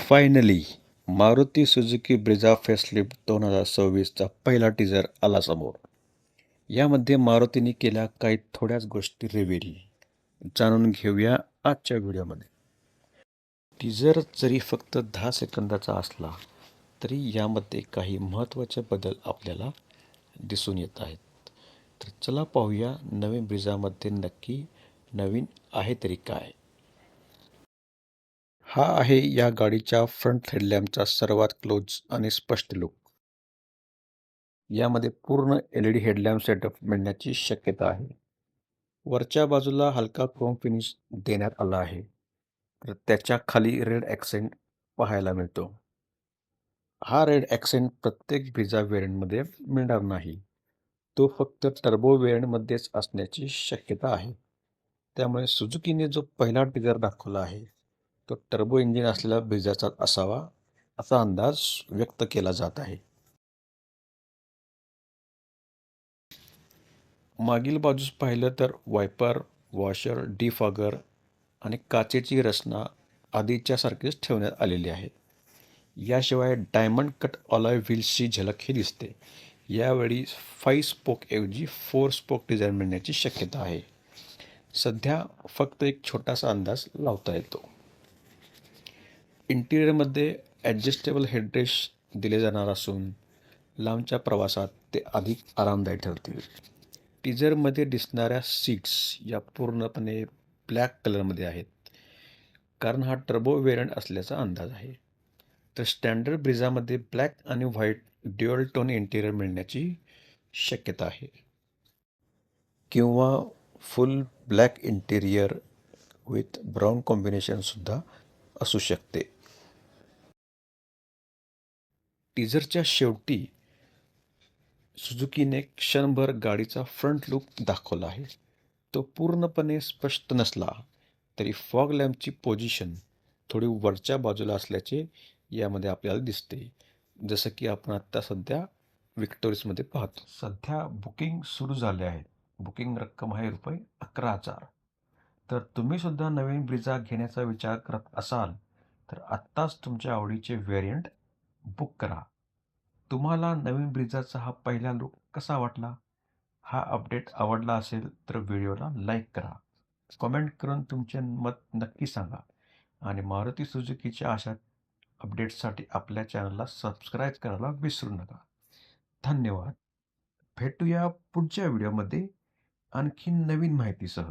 Finally Maruti Suzuki Brezza facelift 2026चा पहिला teaser आला समोर. यामध्ये मारुतीने केल्या काही थोड्याच गोष्टी रिव्हील जाणून घेऊया आजच्या व्हिडिओमध्ये. टीझर जरी फक्त 10 सेकंदाचा असला तरी यामध्ये काही महत्त्वाचे बदल आपल्याला दिसून येत आहेत. तर चला पाहूया नवीन ब्रिझामध्ये नक्की नवीन आहे तरी काय. हा आहे या गाडीच्या फ्रंट हेडलॅम्पचा सर्वात क्लोज आणि स्पष्ट लुक. यामध्ये पूर्ण LED हेडलॅम्प सेटअप मिळण्याची शक्यता आहे. वरच्या बाजूला हलका क्रोम फिनिश देण्यात आला आहे, तर त्याच्या खाली रेड ॲक्सेंट पाहायला मिळतो. हा रेड ॲक्सेंट प्रत्येक ब्रिझा व्हेरियंटमध्ये मिळणार नाही. तो फक्त टर्बो व्हेरियंटमध्येच असण्याची शक्यता आहे. त्यामुळे सुझुकीने जो पहिला टीझर दाखवला आहे तो टर्बो इंजिन असलेला ब्रिझाचा असावा असा अंदाज व्यक्त केला जात आहे. मागील बाजूस पाहिलं तर वायपर, वॉशर, डिफॉगर आणि काचेची रचना आधीच्या सारखीच ठेवण्यात आलेली आहे. याशिवाय डायमंड कट अलॉय व्हील्सची झलकही दिसते. यावेळी 5 स्पोकऐवजी 4 स्पोक डिझाईन मिळण्याची शक्यता आहे. सध्या फक्त एक छोटासा अंदाज लावता येतो. इंटिरियरमध्ये ॲडजस्टेबल हेडरेस्ट दिले जाणार असून लांबच्या प्रवासात ते अधिक आरामदायी ठरतील. टीझरमध्ये दिसणाऱ्या सीट्स या पूर्णपणे ब्लॅक कलरमध्ये आहेत, कारण हा टर्बो व्हेरियंट असल्याचा अंदाज आहे. तर स्टँडर्ड ब्रिझामध्ये ब्लॅक आणि व्हाईट ड्युअल टोन इंटिरियर मिळण्याची शक्यता आहे, किंवा full black interior with brown कॉम्बिनेशनसुद्धा असू शकते. टीझरच्या शेवटी सुझुकीने क्षणभर गाडीचा फ्रंट लुक दाखवला आहे. तो पूर्णपणे स्पष्ट नसला तरी फॉग लॅम्पची पोझिशन थोडी वरच्या बाजूला असल्याचे यामध्ये आपल्याला दिसते, जसं की आपण आत्ता सध्या विक्टोरिसमध्ये पाहतो. सध्या बुकिंग सुरू झाले आहे. बुकिंग रक्कम आहे ₹11,000. तर तुम्ही सुद्धा नवीन ब्रिझा घेण्याचा विचार करत असाल तर आत्ताच तुमच्या आवडीचे व्हेरियंट बुक करा. तुम्हाला नवीन ब्रिझाचा हा पहिला लुक कसा वाटला? हा अपडेट आवडला असेल तर व्हिडिओला लाईक करा. कमेंट करून तुमचे मत नक्की सांगा आणि मारुती सुझुकीच्या अशा अपडेट्ससाठी आपल्या चॅनलला सबस्क्राईब करायला विसरू नका. धन्यवाद. भेटूया पुढच्या व्हिडिओमध्ये आणखी नवीन माहितीसह.